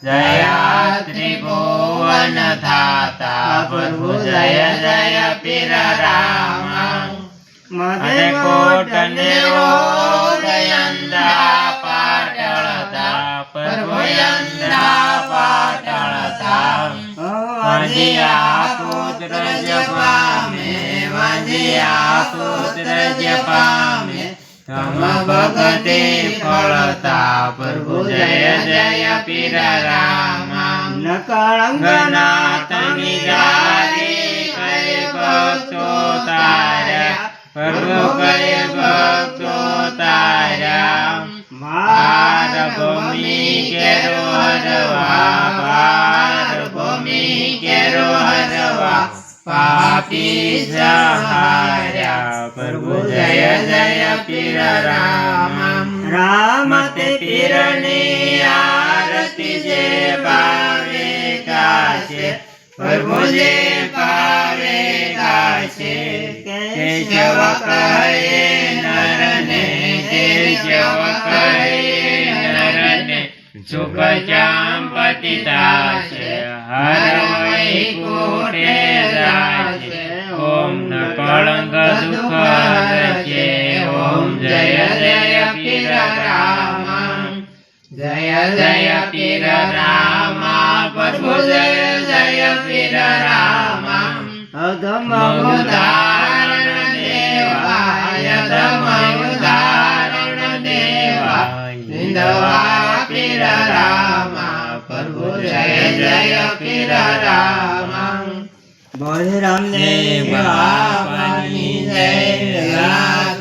जया त्रिभुवन धाता प्रभु जय जय पीर राम मधे कोट निरोधयंदा पाटलता प्रभु यंदा पाटलता वंदिया पुत्र जपामे वंदिया पुत्र जपामे तम भगते फलता प्रभु जय जय पीर राम न कलंगनाथ निजारी कई भक्तो तारा प्रभु कई भक्तो तारा भार भूमि के रोहरवा भार भूमि के रोहरवा पापी सहारा प्रभु जय जय पीर राम राम ते पीरनी आरती जे पावे काशे प्रभु जे पावे काशे केशव कहे नरने केशव कहे नरने सुख जाम्पति दासे हर वैकुंठे जासे ओम न कलंक दुख रचे ओम जय जय पीर राम जय जय पीर राम प्रभु जय जय पीर राम अधम उदाहरण देवा अधम उदाहरण देवा निंदवा पीर राम प्रभु जय जय पीर राम बोल रामदेव बापानी जय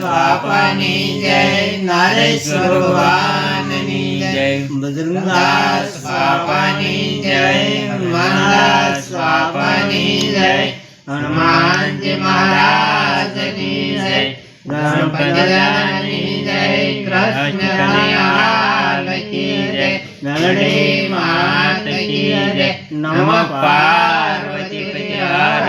बापानी जय नारेश्वर भगवाननी जय बजरंगदास बापानी जय हनुमानदास बापानी जय हनुमान जी महाराज की जय गणपति जय कृष्ण लाल की जय गणेश मात की जय नमः पार्वती हर